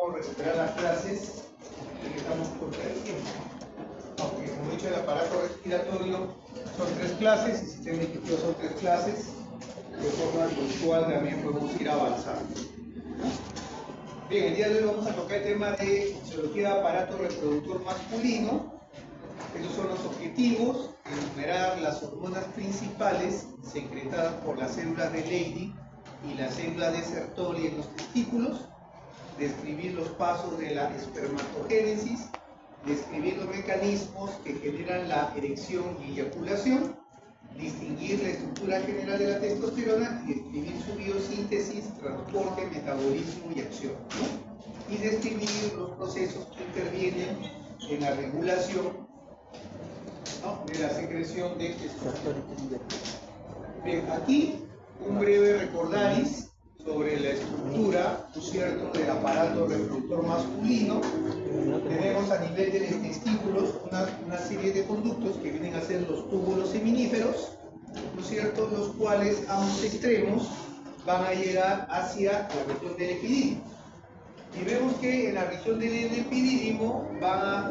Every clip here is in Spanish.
cómo recuperar las clases y estamos contra el tiempo. Aunque, como he dicho, el aparato respiratorio son 3 clases, el sistema digestivo son 3 clases, de forma virtual también podemos ir avanzando. Bien, el día de hoy vamos a tocar el tema de fisiología de aparato reproductor masculino. Esos son los objetivos: enumerar las hormonas principales secretadas por las células de Leydig y las células de Sertoli en los testículos, describir los pasos de la espermatogénesis, describir los mecanismos que generan la erección y eyaculación, distinguir la estructura general de la testosterona y describir su biosíntesis, transporte, metabolismo y acción, ¿no? Y describir los procesos que intervienen en la regulación, ¿no?, de la secreción de testosterona. Bien, aquí un breve recordaris sobre la estructura, ¿no es cierto?, del aparato reproductor masculino. Tenemos a nivel de los testículos una serie de conductos que vienen a ser los túbulos seminíferos, ¿no es cierto?, los cuales a ambos extremos van a llegar hacia la región del epidídimo. Y vemos que en la región del epidídimo van a...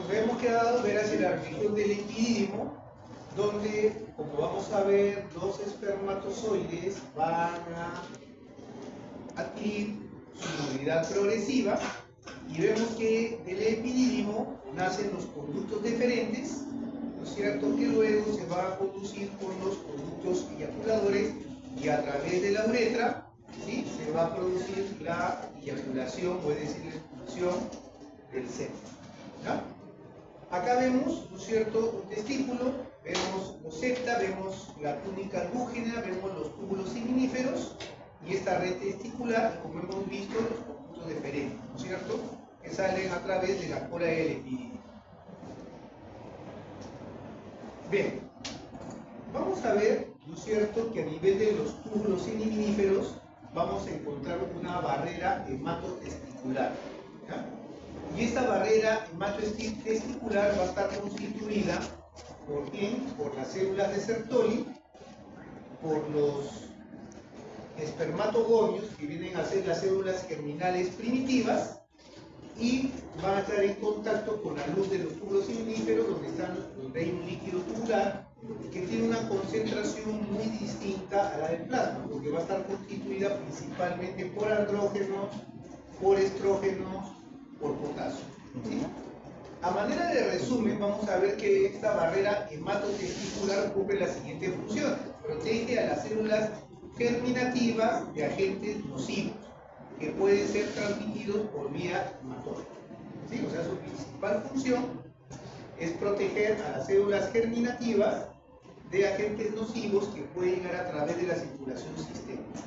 Hemos quedado ver hacia la región del epidídimo, donde, como vamos a ver, los espermatozoides van a adquirir su movilidad progresiva, y vemos que del epidídimo nacen los conductos deferentes, ¿no es cierto?, que luego se va a conducir por los conductos eyaculadores, y a través de la uretra, ¿sí?, se va a producir la eyaculación, o es decir, la expulsión del semen, ¿no? Acá vemos, ¿no es cierto?, un testículo, vemos los septa, vemos la túnica albúgena, vemos los túbulos seminíferos y esta red testicular, como hemos visto, los conductos deferentes, ¿no es cierto?, que salen a través de la cola del epidídimo. Bien, vamos a ver, ¿no es cierto?, que a nivel de los túbulos seminíferos vamos a encontrar una barrera hematotesticular, ¿ya? Y esta barrera hematotesticular va a estar constituida ¿por quién? Por las células de Sertoli, por los espermatogonios, que vienen a ser las células germinales primitivas, y van a estar en contacto con la luz de los túbulos seminíferos, donde hay un líquido tubular que tiene una concentración muy distinta a la del plasma, porque va a estar constituida principalmente por andrógenos, por estrógenos, por potasio, ¿sí? A manera de resumen, vamos a ver que esta barrera hematotesticular cumple la siguiente función: protege a las células germinativas de agentes nocivos que pueden ser transmitidos por vía hematógena, ¿sí? O sea, su principal función es proteger a las células germinativas de agentes nocivos que pueden llegar a través de la circulación sistémica.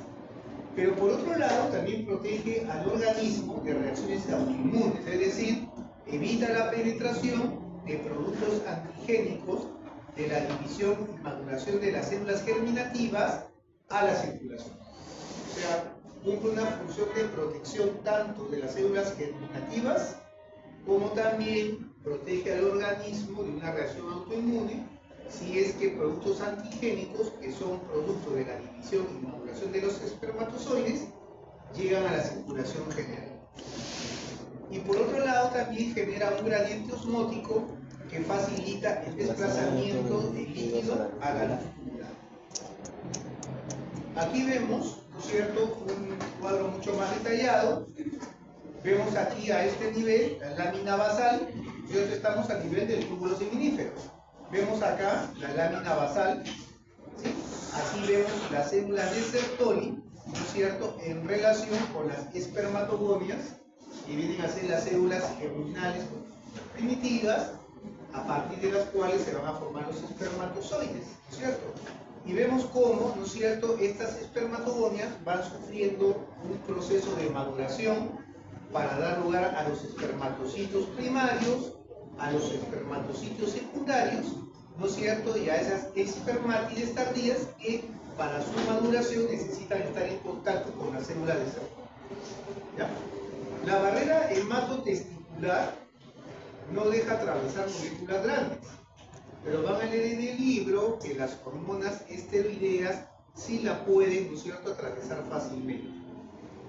Pero por otro lado, también protege al organismo de reacciones autoinmunes, es decir, evita la penetración de productos antigénicos de la división y maduración de las células germinativas a la circulación. O sea, cumple una función de protección tanto de las células germinativas como también protege al organismo de una reacción autoinmune si es que productos antigénicos, que son producto de la división y maduración de los espermatozoides, llegan a la circulación general. Y por otro lado también genera un gradiente osmótico que facilita el desplazamiento del líquido a la luz tubular. Aquí vemos, ¿no es cierto?, un cuadro mucho más detallado. Vemos aquí a este nivel la lámina basal, y nosotros estamos a nivel del túbulo seminífero. Vemos acá la lámina basal, ¿sí? Aquí vemos las células de Sertoli, ¿no es cierto?, en relación con las espermatogonias, que vienen a ser las células germinales primitivas, a partir de las cuales se van a formar los espermatozoides, ¿no es cierto? Y vemos cómo, ¿no es cierto?, estas espermatogonias van sufriendo un proceso de maduración para dar lugar a los espermatocitos primarios, a los espermatocitos secundarios, ¿no es cierto?, y a esas espermátides tardías que para su maduración necesitan estar en contacto con la célula de Sertoli. ¿Ya? La barrera hematotesticular no deja atravesar moléculas grandes, pero van a leer en el libro que las hormonas esteroideas sí la pueden, ¿no es cierto?, atravesar fácilmente.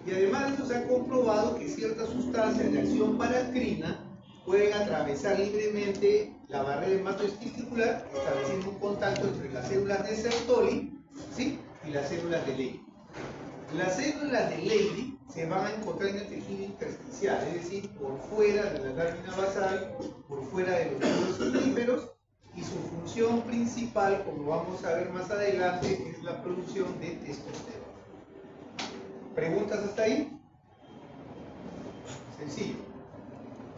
Y además de eso se ha comprobado que ciertas sustancias de acción paracrina pueden atravesar libremente la barrera hematotesticular, estableciendo un contacto entre las células de Sertoli, ¿sí?, y las células de Leydig. Las células de Leydig se van a encontrar en el tejido intersticial, es decir, por fuera de la lámina basal, por fuera de los túbulos sudoríferos, y su función principal, como vamos a ver más adelante, es la producción de testosterona. ¿Preguntas hasta ahí? Sencillo.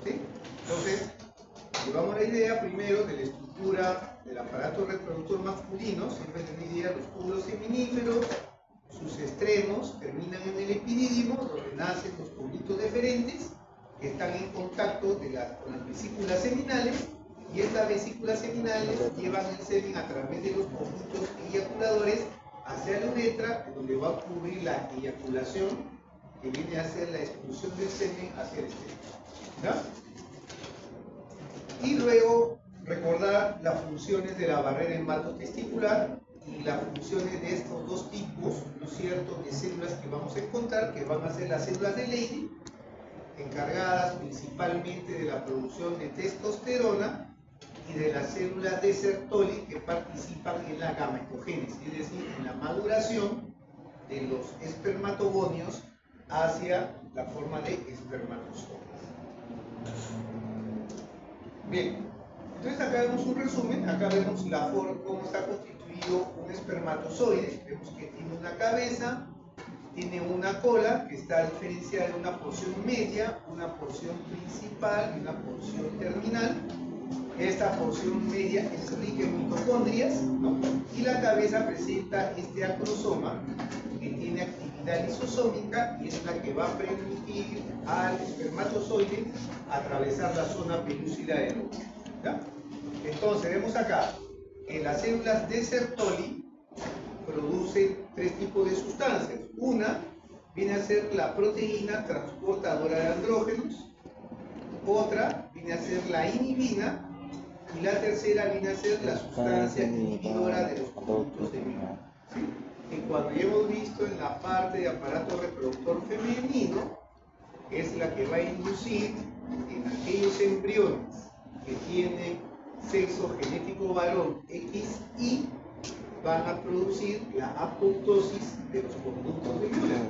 ¿Sí? Entonces, llevamos la idea primero de la estructura del aparato reproductor masculino, siempre tenéis idea de los túbulos seminíferos, sus extremos terminan en el epidídimo, donde nacen los conductos deferentes, que están en contacto con las vesículas seminales, y estas vesículas seminales llevan el semen a través de los conductos eyaculadores hacia la uretra, donde va a ocurrir la eyaculación, que viene a ser la expulsión del semen hacia el exterior. ¿Ya? Y luego recordar las funciones de la barrera hematotesticular y las funciones de estos dos tipos, ¿no es cierto?, de células que vamos a encontrar, que van a ser las células de Leydig, encargadas principalmente de la producción de testosterona, y de las células de Sertoli, que participan en la gametogénesis, es decir, en la maduración de los espermatogonios hacia la forma de espermatozoides. Bien, entonces acá vemos un resumen, acá vemos la forma, cómo está constituido un espermatozoide. Vemos que tiene una cabeza, tiene una cola que está diferenciada en una porción media, una porción principal y una porción terminal. Esta porción media es rica en mitocondrias, ¿no?, y la cabeza presenta este acrosoma que tiene actividad lisosómica y es la que va a permitir al espermatozoide atravesar la zona pelúcida del óvulo. ¿Ya? Entonces vemos acá que las células de Sertoli producen tres tipos de sustancias. Una viene a ser la proteína transportadora de andrógenos, otra viene a ser la inhibina, y la tercera viene a ser la sustancia inhibidora de los conductos de Miller. ¿Sí? Que cuando ya hemos visto en la parte de aparato reproductor femenino, es la que va a inducir en aquellos embriones que tienen sexo genético varón XY, van a producir la apoptosis de los conductos de Müller,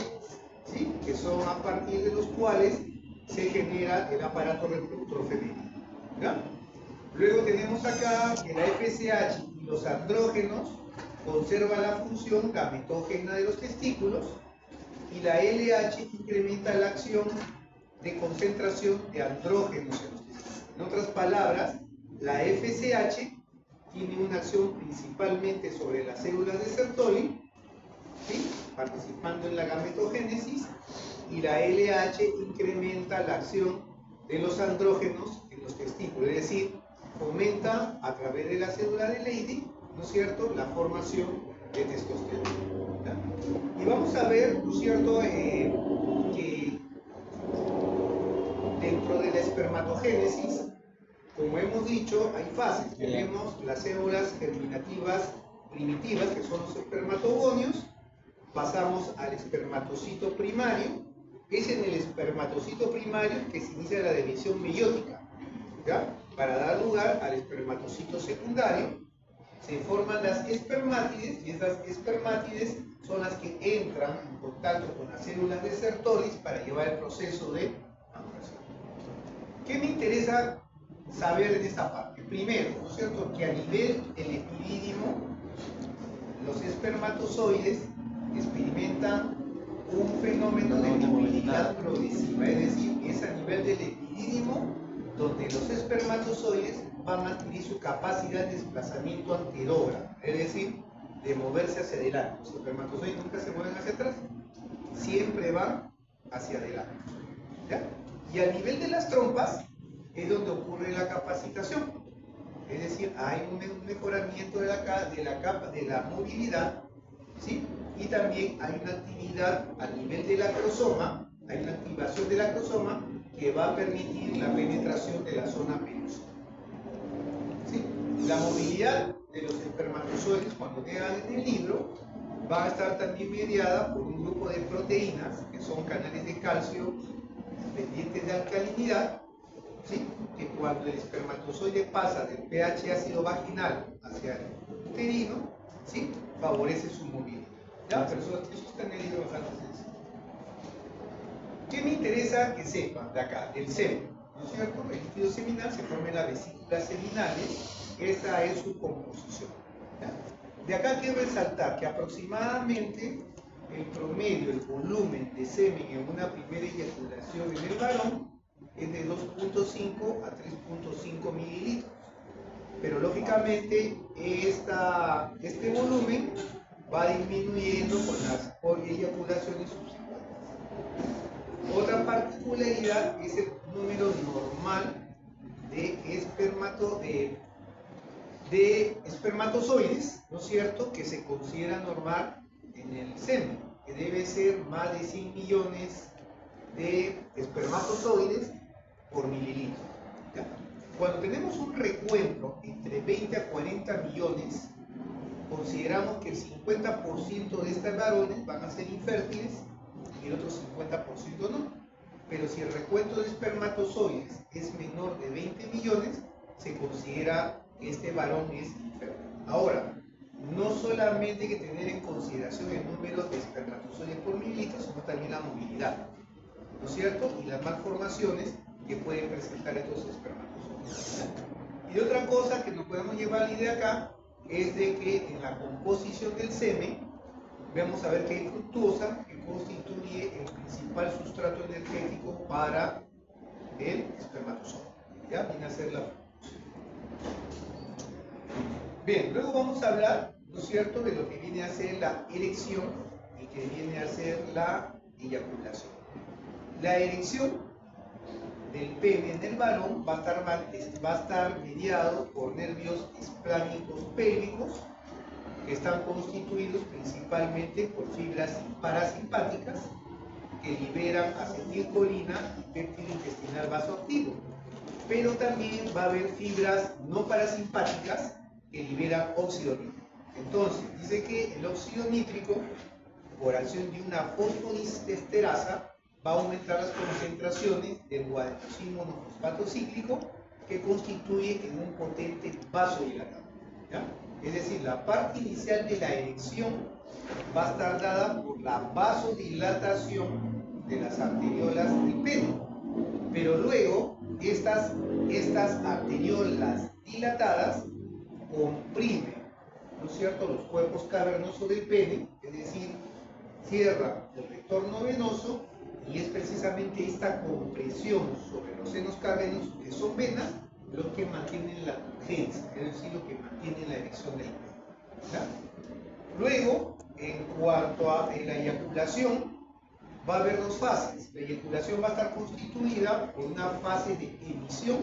¿sí?, que son a partir de los cuales se genera el aparato reproductor femenino. ¿Ya? Luego tenemos acá que la FSH y los andrógenos conservan la función gametógena de los testículos, y la LH incrementa la acción de concentración de andrógenos en los testículos. En otras palabras, la FSH tiene una acción principalmente sobre las células de Sertoli, ¿sí?, participando en la gametogénesis, y la LH incrementa la acción de los andrógenos en los testículos, es decir, fomenta a través de la célula de Leydig, ¿no es cierto?, la formación de testosterona. ¿Ya? Y vamos a ver, ¿no es cierto?, que dentro de la espermatogénesis, como hemos dicho, hay fases. Tenemos las células germinativas primitivas, que son los espermatogonios. Pasamos al espermatocito primario. Es en el espermatocito primario que se inicia la división meiótica, ¿ya?, para dar lugar al espermatocito secundario. Se forman las espermátides, y esas espermátides son las que entran en contacto con las células de Sertoli para llevar el proceso de maduración. ¿Qué me interesa saber en esta parte? Primero, ¿no es cierto?, que a nivel del epidídimo, los espermatozoides experimentan un fenómeno de movilidad progresiva, es decir, es a nivel del epidídimo donde los espermatozoides van a adquirir su capacidad de desplazamiento anterógrada, es decir, de moverse hacia adelante. Los espermatozoides nunca se mueven hacia atrás, siempre van hacia adelante. ¿Ya? Y a nivel de las trompas es donde ocurre la capacitación. Es decir, hay un mejoramiento de la movilidad, ¿sí? Y también hay una actividad a nivel del acrosoma, hay una activación del acrosoma que va a permitir la penetración de la zona penosa. ¿Sí? La movilidad de los espermatozoides cuando quedan en el libro va a estar también mediada por un grupo de proteínas que son canales de calcio pendientes de alcalinidad, ¿sí? Que cuando el espermatozoide pasa del pH ácido vaginal hacia el uterino, ¿sí? Favorece su movilidad. ¿Ya? Pero eso está en el libro bastante sencillo. ¿Qué me interesa que sepan de acá? Del semen, ¿no es cierto? El líquido seminal se forma en las vesículas seminales, esta es su composición. ¿Ya? De acá quiero resaltar que aproximadamente el promedio, el volumen de semen en una primera eyaculación en el varón es de 2.5 a 3.5 mililitros. Pero lógicamente este volumen va disminuyendo con las eyaculaciones subsecuentes. Otra particularidad es el número normal de espermatozoides, ¿no es cierto?, que se considera normal en el semen, que debe ser más de 100 millones de espermatozoides por mililitro. ¿Ya? Cuando tenemos un recuento entre 20 a 40 millones, consideramos que el 50% de estos varones van a ser infértiles y el otro 50% no. Pero si el recuento de espermatozoides es menor de 20 millones, se considera que este varón es infértil. Ahora, no solamente hay que tener en consideración el número de espermatozoides por mililitro, sino también la movilidad, ¿no es cierto? Y las malformaciones que pueden presentar estos espermatozoides. Y otra cosa que nos podemos llevar a la idea acá es de que en la composición del semen vamos a ver que hay fructosa, que constituye el principal sustrato energético para el espermatozoide. ¿Ya? Viene a ser la fructosa. Bien, luego vamos a hablar, ¿no es cierto?, de lo que viene a ser la erección y que viene a ser la eyaculación. La erección del pene en el varón va a estar mediado por nervios esplánicos pélvicos que están constituidos principalmente por fibras parasimpáticas que liberan acetilcolina y péptido intestinal vasoactivo. Pero también va a haber fibras no parasimpáticas que liberan óxido nítrico. Entonces, dice que el óxido nítrico, por acción de una fosfodiesterasa, va a aumentar las concentraciones del guanidinosin monofosfato cíclico que constituye en un potente vasodilatador. ¿Ya? Es decir, la parte inicial de la erección va a estar dada por la vasodilatación de las arteriolas del pene. Pero luego, estas arteriolas dilatadas comprimen, ¿no es cierto?, los cuerpos cavernosos del pene, es decir, cierra el retorno venoso, y es precisamente esta compresión sobre los senos cavernosos, que son venas, lo que mantienen la turgencia, es decir, lo que mantiene la erección del pene. ¿Ya? Luego, en cuanto a la eyaculación, va a haber dos fases. La eyaculación va a estar constituida por una fase de emisión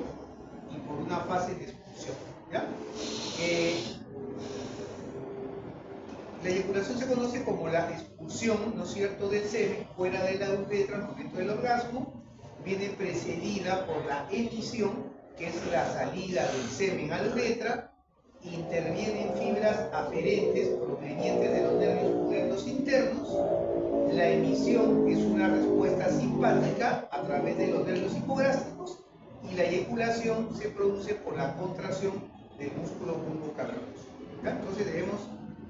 y por una fase de expulsión. ¿Ya? La eyaculación se conoce como la expulsión, ¿no es cierto?, del semen fuera de la uretra al momento del orgasmo. Viene precedida por la emisión, que es la salida del semen a la uretra. Intervienen fibras aferentes provenientes de los nervios pudendos internos. La emisión es una respuesta simpática a través de los nervios hipográficos, y la eyaculación se produce por la contracción del músculo bulbocavernoso. Entonces debemos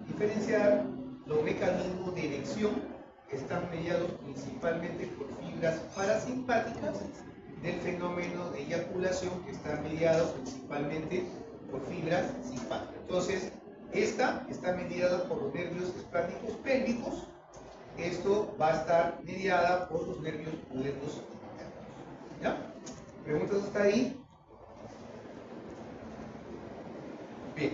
diferenciar los mecanismos de erección, que están mediados principalmente por fibras parasimpáticas, del fenómeno de eyaculación, que está mediado principalmente por fibras simpáticas. Entonces, esta está mediada por los nervios esplánicos pélvicos. Esto va a estar mediada por los nervios pudendos internos. ¿Ya? ¿Preguntas hasta ahí? Bien.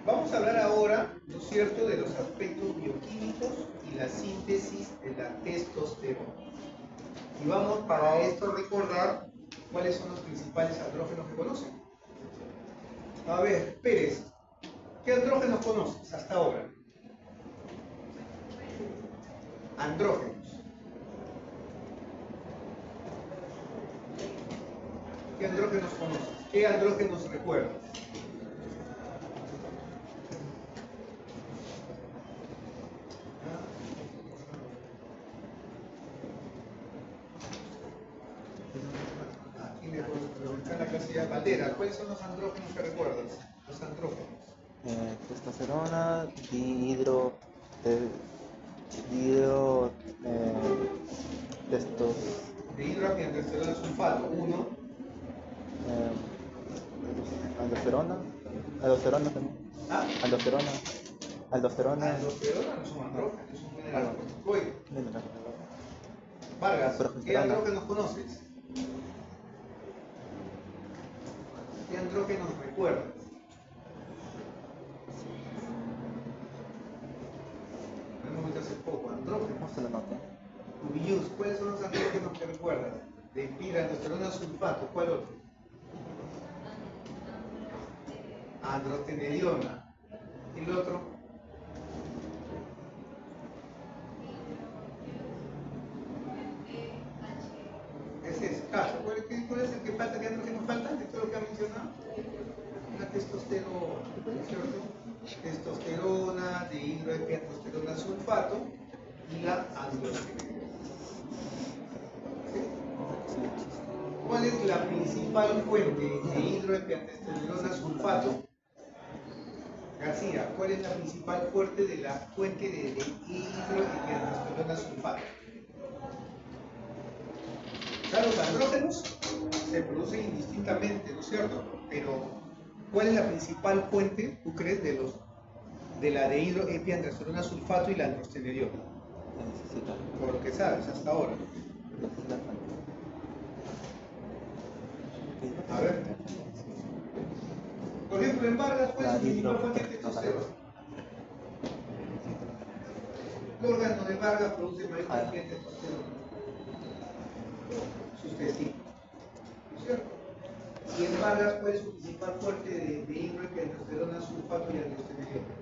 Vamos a hablar ahora, ¿no es cierto?, de los aspectos bioquímicos y la síntesis de la testosterona. Y vamos para esto a recordar cuáles son los principales andrógenos que conocen. A ver, Pérez, ¿qué andrógenos conoces hasta ahora? Andrógenos. ¿Qué andrógenos conoces? ¿Qué andrógenos recuerdas? Aquí me preguntan en la casilla Valdera, ¿cuáles son los andrógenos que recuerdas? Los andrógenos. Testosterona, testos, Dihidroepiandrosterona sulfato, 1. aldosterona también, ¿Ah? aldosterona, Aldosterona no son andrógenos, es un mineral. Vargas, ¿qué andrógenos conoces? ¿Qué andrógenos recuerdas? Me lo momento hace poco, andrógenos. ¿Cómo se lo nota? Ubillus, ¿cuáles son los andrógenos que recuerdas? De pirandosterona sulfato, ¿cuál otro? Androstenediona. ¿Y el otro? Ese es caso. ¿Cuál es el que falta? ¿Qué andrógeno falta? ¿De todo lo que ha mencionado? La testosterona, ¿cierto? Testosterona, dihidroepiandrosterona sulfato y la androstenediona. ¿Sí? ¿Cuál es la principal fuente de hidroepiandrosterona sulfato? García, ¿cuál es la principal fuente de la fuente de hidroepiandrosterona sulfato? Claro, los andrógenos se producen indistintamente, ¿no es cierto? Pero, ¿cuál es la principal fuente, tú crees, de la dehidroepiandrosterona sulfato y la androstenediona? Por lo que sabes hasta ahora. A ver. Por ejemplo, en Vargas, ¿cuál es su principal fuente de testosterona? El órgano de Vargas produce mayor cantidad de testosterona. Sus testículos. ¿No es cierto? Y en Vargas, ¿cuál es su principal fuente de hidroepiandrosterona sulfato y androstenediona?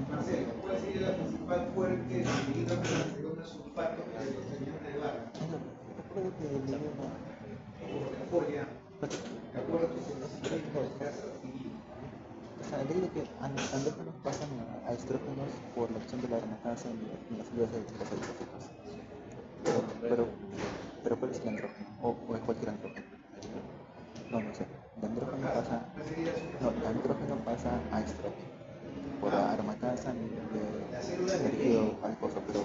Marcelo, ¿cuál sería la principal fuente de hidroepiandrosterona sulfato y androstenediona de Vargas? Folia, de acuerdo con los ciclos que has adquirido. O sea, digo que andrógenos pasan a estrógenos por la acción de la aromatasa en las células de los eritrocitos. Pero ¿cuál es el andrógeno? ¿O es cualquier andrógeno? No sé. El andrógeno pasa a estrógeno por la aromatasa de tejido adiposo, pero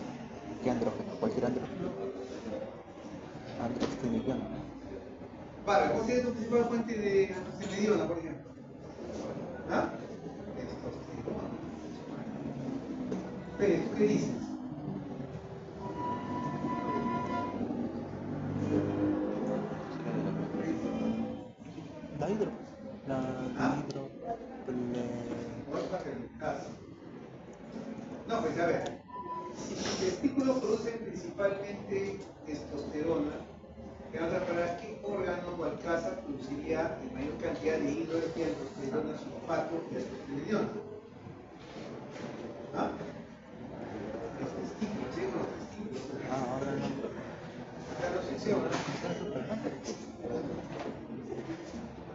¿qué andrógeno? ¿Cualquier andrógeno? Androstenediona. Vale, ¿cuál sería tu principal fuente de androstenediona, por ejemplo? ¿Ah? Pérez, ¿tú qué dices? La hidro. No, pues a ver. Si tus testículos producen principalmente testosterona, en otras palabras, ¿qué órgano o alcázar produciría en mayor cantidad de hidroepiandrosterona sulfato y androstenediona? ¿Ah? Los testículos, ¿sí? Los testículos. Ahora no. Acá lo secciona.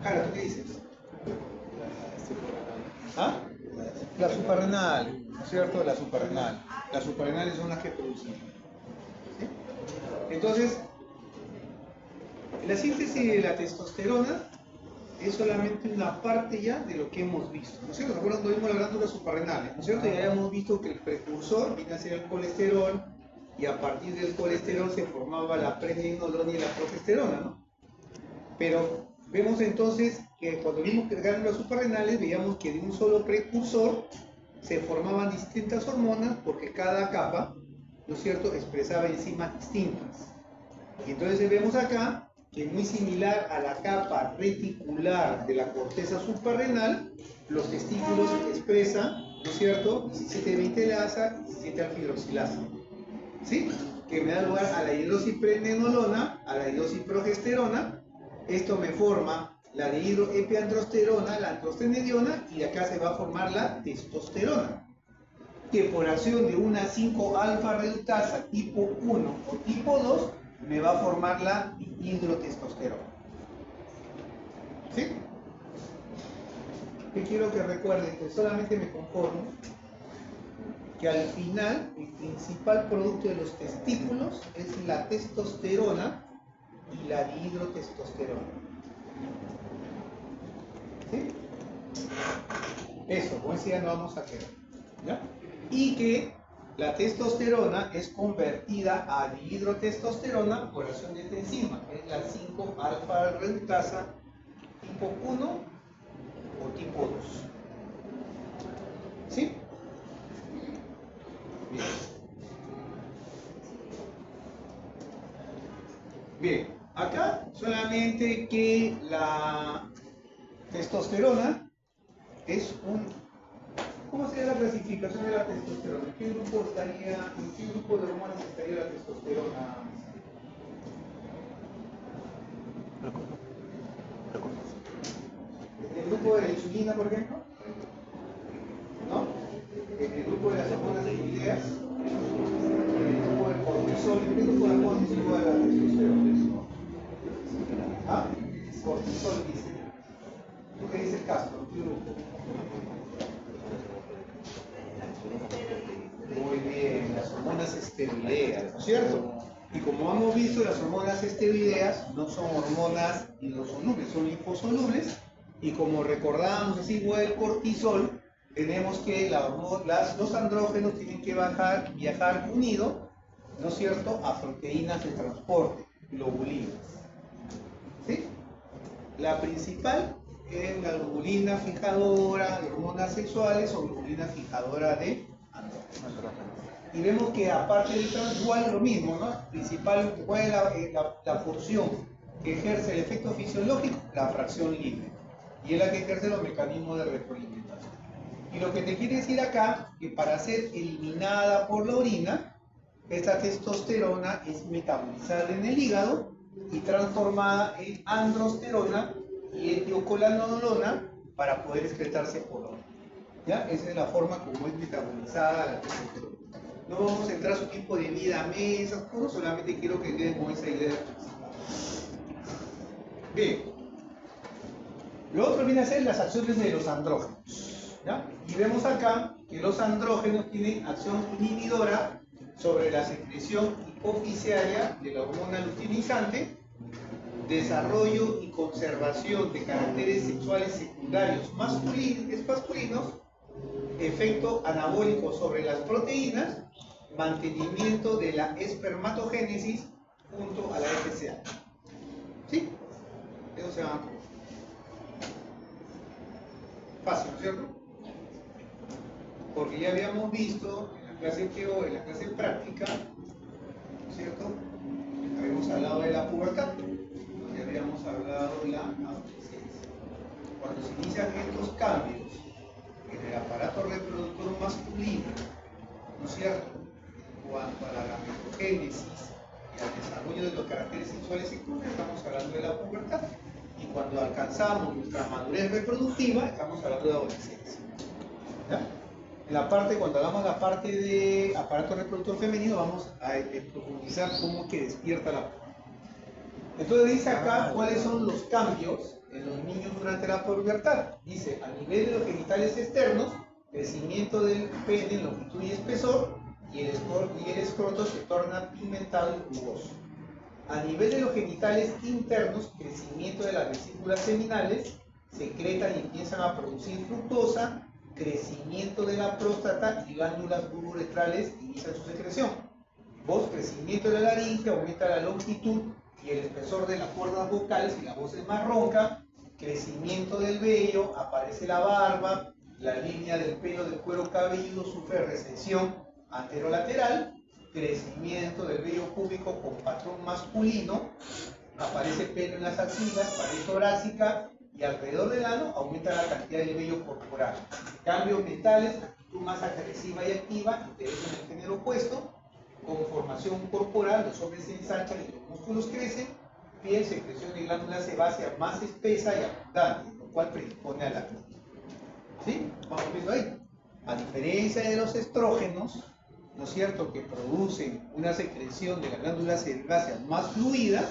Claro, ¿tú qué dices? ¿Ah? La suprarrenal, ¿no es cierto? La suprarrenal. Las suprarrenales son las que producen. ¿Sí? Entonces, la síntesis de la testosterona es solamente una parte ya de lo que hemos visto, ¿no es cierto? Recuerdan cuando vimos las glándulas suprarrenales, ¿no es cierto? Ya hemos visto que el precursor viene a ser el colesterol y a partir del colesterol se formaba la pregnenolona y la progesterona, ¿no? Pero vemos entonces que cuando vimos que glándulas suprarrenales veíamos que de un solo precursor se formaban distintas hormonas porque cada capa, ¿no es cierto?, expresaba enzimas distintas. Y entonces vemos acá que muy similar a la capa reticular de la corteza suprarrenal, los testículos expresan, ¿no es cierto?, 17-20-lasa y 17-alfidroxilasa. ¿Sí? Que me da lugar a la hidrosis pregnenolona, a la hidrosis progesterona. Esto me forma la dihidroepiandrosterona, la androstenediona, y de acá se va a formar la testosterona, que por acción de una 5-alfa reductasa tipo 1 o tipo 2 me va a formar la hidrotestosterona. ¿Sí? Que quiero que recuerden que solamente me conformo que al final el principal producto de los testículos es la testosterona y la dihidrotestosterona. ¿Sí? Eso, con eso ya no vamos a quedar. ¿Ya? Y que la testosterona es convertida a dihidrotestosterona por acción de esta enzima, que es la 5-alfa reductasa tipo 1 o tipo 2. ¿Sí? Bien. Bien, acá solamente que la testosterona es un... ¿Cómo sería la clasificación de la testosterona? ¿En qué grupo de hormonas estaría la testosterona? ¿En el grupo de la insulina, por ejemplo? ¿No? ¿En el grupo de las hormonas tiroideas? ¿En el grupo del cortisol? ¿En qué grupo de hormonas se sitúa la testosterona? ¿Ah? Cortisol dice. ¿Tú qué dices, Castro? ¿En qué grupo? Muy bien, las hormonas esteroideas, ¿no es cierto? Y como hemos visto, las hormonas esteroideas no son hormonas hidrosolubles, son liposolubles. Y como recordábamos así, igual el cortisol, tenemos que los andrógenos tienen que viajar unidos, ¿no es cierto?, a proteínas de transporte, globulinas. ¿Sí? La principal es la globulina fijadora de hormonas sexuales o globulina fijadora de andrógenos. Y vemos que aparte del igual lo mismo, ¿no? Principal, ¿cuál es la función que ejerce el efecto fisiológico? La fracción libre. Y es la que ejerce los mecanismos de retroalimentación. Y lo que te quiere decir acá, que para ser eliminada por la orina, esta testosterona es metabolizada en el hígado y transformada en androsterona y etiocolanolona para poder excretarse por la orina. ¿Ya? Esa es la forma como es metabolizada la testosterona. No vamos a entrar a su tipo de vida, mesas, solamente quiero que queden con esa idea. Bien. Lo otro viene a ser las acciones de los andrógenos. ¿Ya? Y vemos acá que los andrógenos tienen acción inhibidora sobre la secreción hipofisiaria de la hormona luteinizante, desarrollo y conservación de caracteres sexuales secundarios masculinos, efecto anabólico sobre las proteínas, mantenimiento de la espermatogénesis junto a la FSH. ¿Sí? Eso se llama fácil, ¿no es cierto? Porque ya habíamos visto en la clase teórica, en la clase práctica, ¿no es cierto? Habíamos hablado de la pubertad, y habíamos hablado de la adolescencia. Cuando se inician estos cambios en el aparato reproductor masculino, ¿no es cierto?, en cuanto a la gametogénesis y al desarrollo de los caracteres sexuales secundarios, estamos hablando de la pubertad. Y cuando alcanzamos nuestra madurez reproductiva, estamos hablando de adolescencia. ¿Ya? En la parte, cuando hablamos de la parte de aparato reproductor femenino, vamos a profundizar cómo que despierta la pubertad. Entonces dice acá cuáles son los cambios en los niños durante la pubertad. Dice, a nivel de los genitales externos, crecimiento del pene en longitud y espesor, y el escroto se torna pigmentado y rugoso. A nivel de los genitales internos, crecimiento de las vesículas seminales, secretan y empiezan a producir fructosa, crecimiento de la próstata y glándulas uretrales inician su secreción. Voz, crecimiento de la laringe, aumenta la longitud y el espesor de las cuerdas vocales y la voz es más ronca, crecimiento del vello, aparece la barba, la línea del pelo del cuero cabelludo sufre recesión anterolateral, crecimiento del vello púbico con patrón masculino, aparece pelo en las axilas, pared torácica y alrededor del ano aumenta la cantidad de vello corporal. Cambios mentales, actitud más agresiva y activa, interés en el género opuesto, conformación corporal, los hombres se ensanchan y los músculos crecen, piel, secreción de glándula sebácea más espesa y abundante, lo cual predispone al acné. ¿Sí? Vamos viendo ahí. A diferencia de los estrógenos, ¿no es cierto?, que producen una secreción de las glándulas sebáceas más fluida,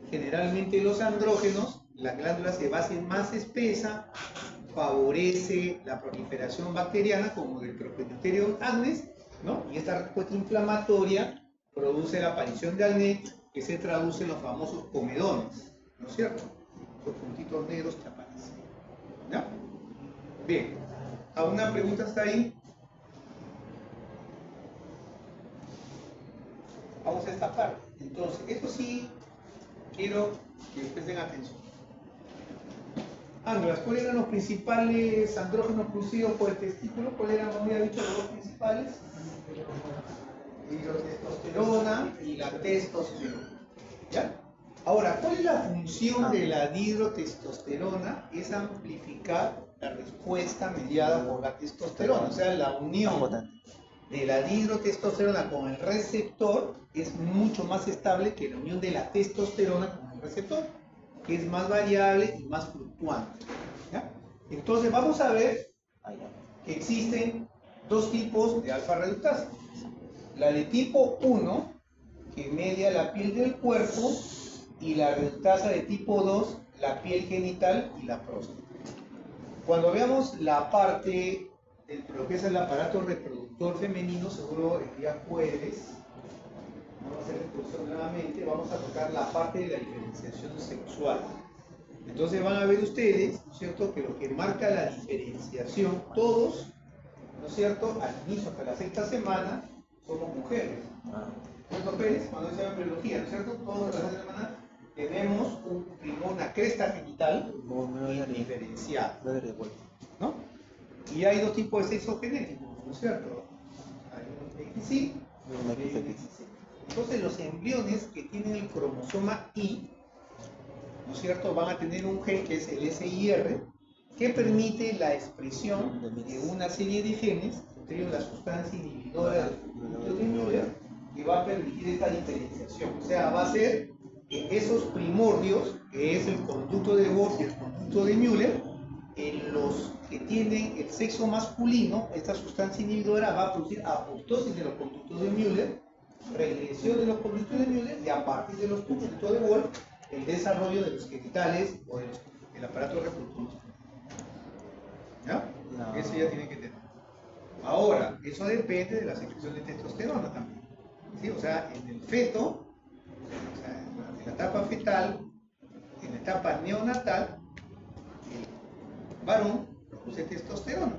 generalmente los andrógenos, la glándula sebácea más espesa, favorece la proliferación bacteriana como del Propioneuterium acnes, ¿no? Y esta respuesta inflamatoria produce la aparición de acné que se traduce en los famosos comedones, ¿no es cierto? Los puntitos negros que aparecen. ¿Ya? Bien, ¿alguna pregunta hasta ahí? Vamos a esta parte. Entonces, esto sí quiero que presten atención. Andrés, ¿cuáles eran los principales andrógenos producidos por el testículo? ¿Cuáles eran, como había dicho, los dos principales? La hidrotestosterona y la testosterona. ¿Ya? Ahora, ¿cuál es la función de la dihidrotestosterona? Es amplificar la respuesta mediada por la testosterona, o sea, la unión de la dihidrotestosterona con el receptor es mucho más estable que la unión de la testosterona con el receptor, que es más variable y más fluctuante. ¿Ya? Entonces vamos a ver que existen dos tipos de alfa reductasa. La de tipo 1, que media la piel del cuerpo, y la reductasa de tipo 2, la piel genital y la próstata. Cuando veamos la parte de lo que es el aparato reproductor femenino, seguro el día jueves, vamos a hacer la introducción nuevamente, vamos a tocar la parte de la diferenciación sexual. Entonces van a ver ustedes, ¿no es cierto?, que lo que marca la diferenciación, todos, ¿no es cierto?, al inicio hasta la sexta semana, somos mujeres. ¿Cierto, Pérez? Cuando se llama biología, ¿no es cierto? Todas las semanas tenemos una cresta genital diferenciada, ¿no? Y hay dos tipos de sexo genético, ¿no es cierto? Hay un XY y un XY. Entonces los embriones que tienen el cromosoma Y, ¿no es cierto?, van a tener un gen que es el SIR, que permite la expresión de una serie de genes, entre ellos la sustancia inhibidora del conducto de Müller, que va a permitir esta diferenciación. O sea, va a ser que esos primordios, que es el conducto de Bose y el conducto de Müller, en los que tienen el sexo masculino, esta sustancia inhibidora va a producir apoptosis de los conductos de Müller, regresión de los conductos de Müller, y a partir de los conductos de Wolff, el desarrollo de los genitales o del aparato reproductor. ¿Ya? No. Eso ya tiene que tener. Ahora, eso depende de la secreción de testosterona también. ¿Sí? O sea, en el feto, o sea, en la etapa fetal, en la etapa neonatal, el varón produce testosterona.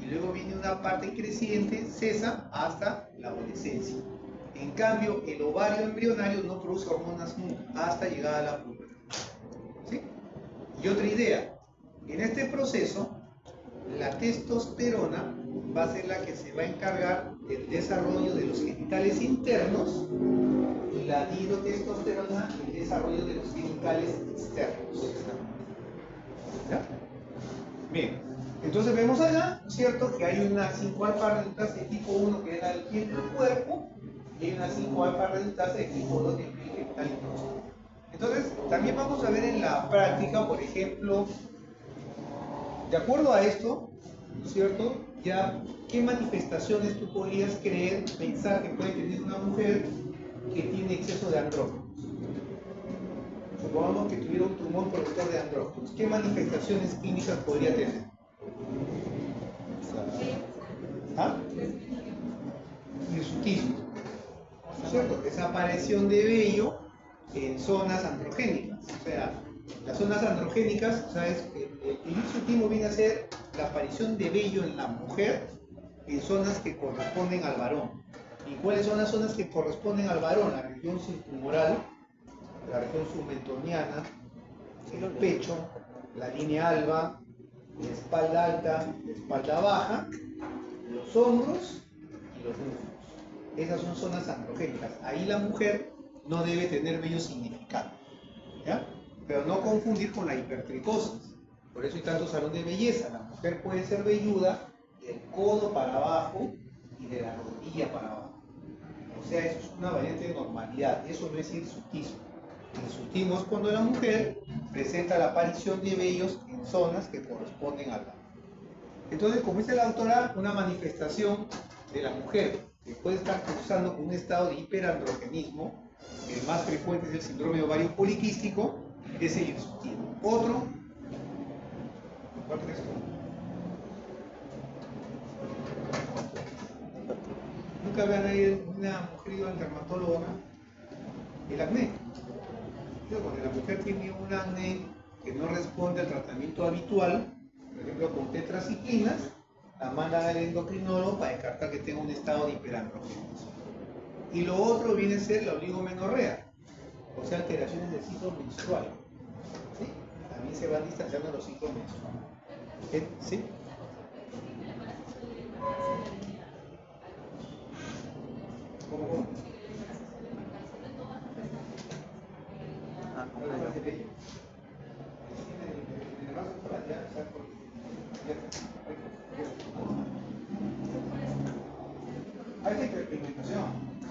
Y luego viene una parte creciente, cesa hasta la adolescencia. En cambio, el ovario embrionario no produce hormonas nunca hasta llegar a la pubertad. ¿Sí? Y otra idea, en este proceso, la testosterona va a ser la que se va a encargar del desarrollo de los genitales internos y la dihidrotestosterona el desarrollo de los genitales externos. ¿Ya? Bien, entonces vemos acá, ¿cierto?, que hay una 5-alfa reductasa de tipo 1 que era el piel del cuerpo y hay una 5-alfa reductasa de tipo 2 de piel genital y próstata. Entonces, también vamos a ver en la práctica, por ejemplo, de acuerdo a esto, ¿no es cierto?, ya qué manifestaciones tú podrías creer, pensar que puede tener una mujer que tiene exceso de andrógenos. Supongamos que tuviera un tumor productor de andrógenos. ¿Qué manifestaciones clínicas podría tener? ¿Ah? Hirsutismo, ¿no es cierto? Desaparición de vello en zonas androgénicas. O sea, las zonas androgénicas, o sea, el hirsutismo viene a ser la aparición de vello en la mujer en zonas que corresponden al varón. ¿Y cuáles son las zonas que corresponden al varón? La región circunhumoral, la región submentoniana, el pecho, la línea alba, la espalda alta, la espalda baja, los hombros y los muslos. Esas son zonas androgénicas. Ahí la mujer no debe tener vello significado, ¿ya? Pero no confundir con la hipertricosis. Por eso hay tanto salón de belleza. La mujer puede ser velluda del codo para abajo y de la rodilla para abajo. O sea, eso es una variante de normalidad. Eso no es hirsutismo. Hirsutismo es cuando la mujer presenta la aparición de vellos en zonas que corresponden al lado. Entonces, como dice la autora, una manifestación de la mujer que puede estar cursando un estado de hiperandrogenismo, el más frecuente es el síndrome de ovario poliquístico, es el hirsutismo. Otro, ¿cuál crees tú? Nunca vean ahí una mujer ido al dermatólogo, ¿no? El acné. Cuando la mujer tiene un acné que no responde al tratamiento habitual, por ejemplo con tetraciclinas, la mandan al endocrinólogo para descartar que tenga un estado de hiperandrogenismo. Y lo otro viene a ser la oligomenorrea, o sea, alteraciones del ciclo menstrual. ¿Sí? También se van distanciando los ciclos menstruales. ¿Sí? ¿Cómo? Hay hiperpigmentación.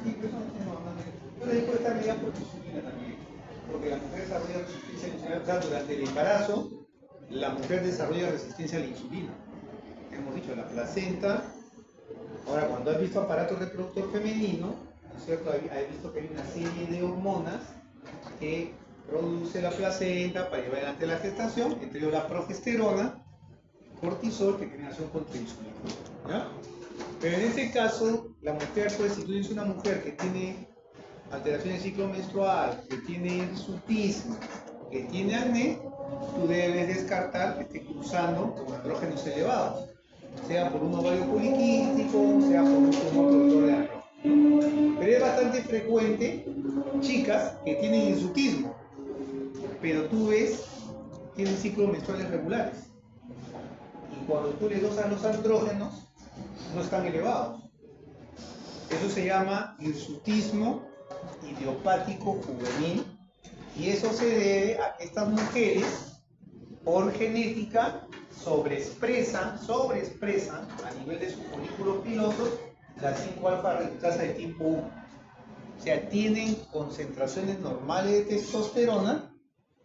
Sí, pero eso no tiene nada. Pero ahí puede estar medida por insulina también. Porque la mujer desarrolla resistencia a la insulina. O sea, durante el embarazo, la mujer desarrolla resistencia a la insulina. Hemos dicho, la placenta. Ahora, cuando has visto aparato reproductor femenino, ¿no es cierto? Has visto que hay una serie de hormonas que produce la placenta para llevar adelante la gestación, entre ellos la progesterona, cortisol, que tiene acción contra insulina. ¿Ya? Pero en este caso, la mujer, pues, si tú tienes una mujer que tiene alteración del ciclo menstrual, que tiene hirsutismo, que tiene acné, tú debes descartar que esté cruzando con andrógenos elevados, sea por un ovario poliquístico, sea por un tumor productor de andrógenos. Pero es bastante frecuente chicas que tienen hirsutismo, pero tú ves, tienen ciclos menstruales regulares. Y cuando tú le dosas los andrógenos, no están elevados. Eso se llama hirsutismo idiopático juvenil, y eso se debe a que estas mujeres, por genética, sobreexpresan a nivel de sus folículos pilosos la 5-alfa reductasa de tipo 1. O sea, tienen concentraciones normales de testosterona,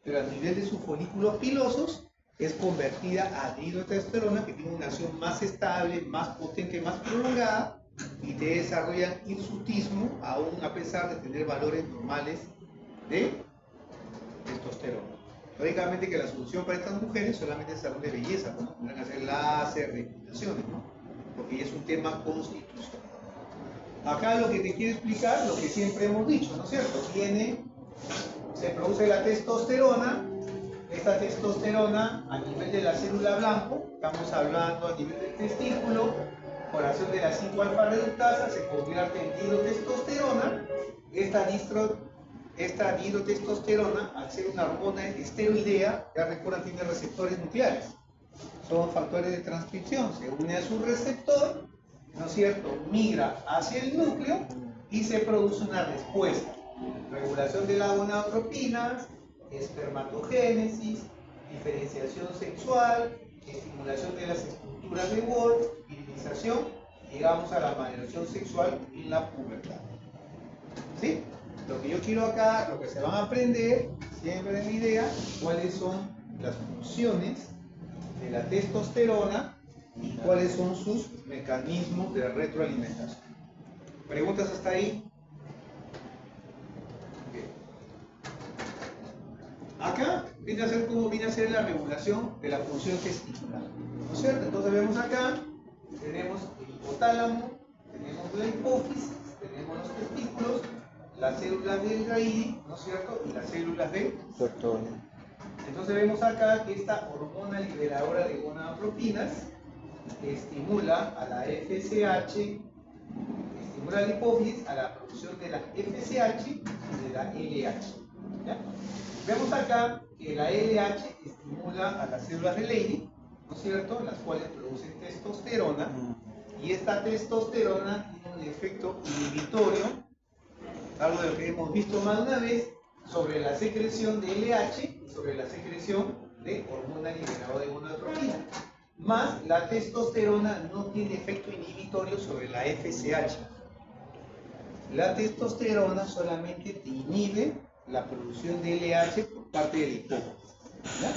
pero a nivel de sus folículos pilosos es convertida a dihidrotestosterona, que tiene una acción más estable, más potente, más prolongada, y te desarrollan hirsutismo aún a pesar de tener valores normales de testosterona. Lógicamente que la solución para estas mujeres solamente es salud de belleza, ¿no? Tendrán que hacer láser, depilaciones, ¿no? Porque ya es un tema constitucional. Acá lo que te quiero explicar, lo que siempre hemos dicho, ¿no es cierto? Se produce la testosterona. Esta testosterona a nivel de la célula blanco, estamos hablando a nivel del testículo, por acción de la 5-alfa reductasa se convierte en dihidrotestosterona. Esta dihidrotestosterona, al ser una hormona esteroidea, ya recuerdan, tiene receptores nucleares. Son factores de transcripción, se une a su receptor, ¿no es cierto? Migra hacia el núcleo y se produce una respuesta. Regulación de las gonadotropinas, espermatogénesis, diferenciación sexual, estimulación de las estructuras de Wolff, virilización, llegamos a la maduración sexual en la pubertad. ¿Sí? Lo que yo quiero acá, lo que se van a aprender, siempre en mi idea, cuáles son las funciones de la testosterona y cuáles son sus mecanismos de retroalimentación. ¿Preguntas hasta ahí? Acá viene a ser como viene a ser la regulación de la función testicular, ¿no es cierto? Entonces vemos acá, tenemos el hipotálamo, tenemos la hipófisis, tenemos los testículos, las células del Graidi, ¿no es cierto? Y las células del Sertoli. Entonces vemos acá que esta hormona liberadora de gonadotropinas estimula a la FSH, estimula a la hipófisis a la producción de la FSH y de la LH. ¿Ya? Vemos acá que la LH estimula a las células de Leydig, ¿no es cierto?, las cuales producen testosterona, Y esta testosterona tiene un efecto inhibitorio, algo de lo que hemos visto más de una vez, sobre la secreción de LH y sobre la secreción de hormona liberadora de gonadotropina. Más la testosterona no tiene efecto inhibitorio sobre la FSH. La testosterona solamente te inhibe la producción de LH por parte del hipófisis. ¿Ya?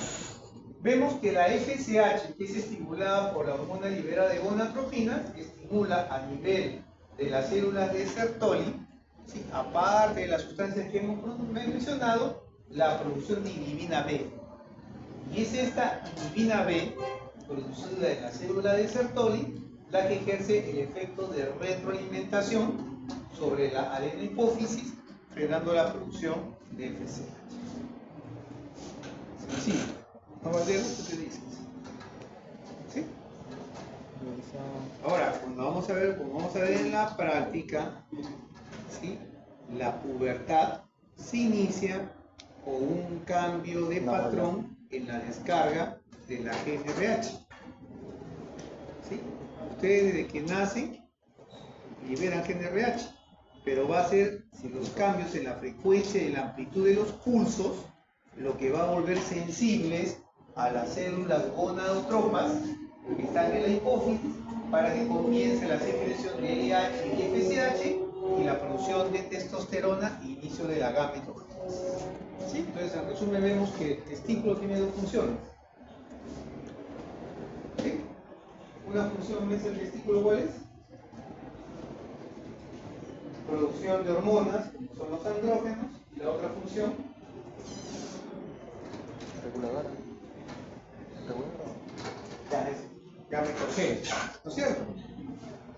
Vemos que la FSH, que es estimulada por la hormona liberada de gonadotropina, estimula a nivel de las células de Sertoli, ¿sí? Aparte de las sustancias que hemos mencionado, la producción de inhibina B. Y es esta inhibina B, producida en la célula de Sertoli, la que ejerce el efecto de retroalimentación sobre la adenohipófisis, frenando la producción de FSH. Sí. Vamos a ver lo que te dices. ¿Sí? Ahora, cuando vamos a ver en la práctica, ¿sí? La pubertad se inicia con un cambio de patrón en la descarga de la GnRH. ¿Sí? Ustedes desde que nacen liberan GnRH, pero va a ser los cambios en la frecuencia y en la amplitud de los pulsos lo que va a volver sensibles a las células gonadotropas que están en la hipófisis para que comience la secreción de LH y FSH y la producción de testosterona e inicio de la gametogénesis. ¿Sí? Entonces, en resumen, vemos que el testículo tiene dos funciones. ¿Sí? Una función es el testículo, ¿cuál es? Producción de hormonas, como son los andrógenos, y la otra función reguladora. Ya es gametogénesis, ¿no es cierto?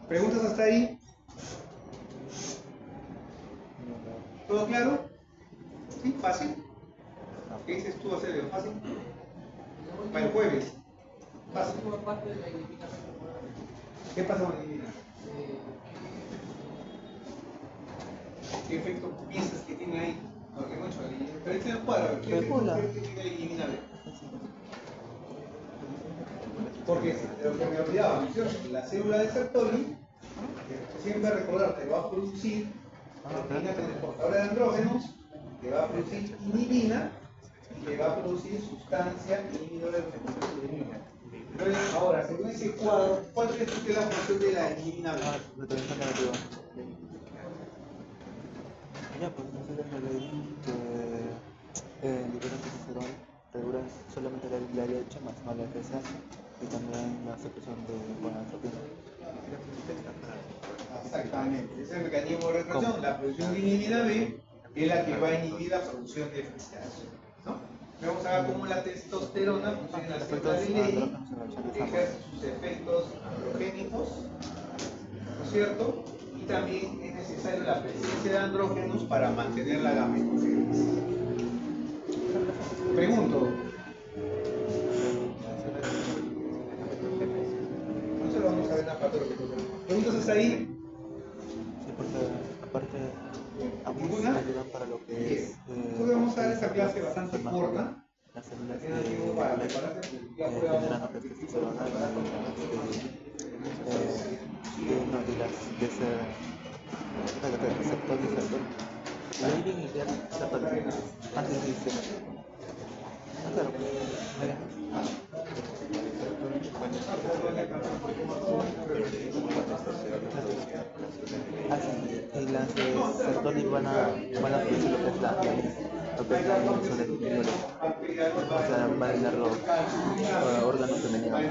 ¿Preguntas hasta ahí? ¿Todo claro? ¿Sí? ¿Fácil? ¿Qué dices tú, Acelio? ¿Fácil? Para el jueves. Fácil. ¿Qué pasa con la inhibina? ¿Qué efecto piensas que tiene ahí? Porque mucho la inhibina. Pero este no cuadra. ¿Qué efecto tiene la inhibina? Porque lo que me olvidaba, la célula de Sertoli, que siempre recordar, te va a producir proteína transportadora de andrógenos, te va a producir inhibina y te va a producir sustancia inhibidora del fenómeno de inhibina. Entonces, ahora, según ese cuadro, ¿cuál crees tú que es la función de la inhibina B? Ya, pues nosotros la ley que liberan testosterona, regulan solamente la LH más no la FSH y también la secreción de gonadotropina. Exactamente, ese es el mecanismo de retracción. La producción de inhibina B es la que va a inhibir la producción de FSH, ¿no? Vemos acá cómo la testosterona funciona en la célula de Ley, ejerce sus efectos androgénicos, ¿no es cierto? Y también es necesaria la presencia de andrógenos para mantener la gametogénesis. Pregunto. No se lo vamos a ver en la parte de lo que toca. ¿Preguntas hasta ahí? Sí, porque aparte ambos ayudan para lo que es. Nosotros vamos a dar esta clase bastante corta. Las células que no tiempo para prepararse, ya generan testosterona y las de ese receptor y receptor. Y ahí viene ya receptor antes de irse. Claro, y las de Sertoli van a producir lo que es la inhibición del tiroides. O sea, van a dañar los órganos femeninos.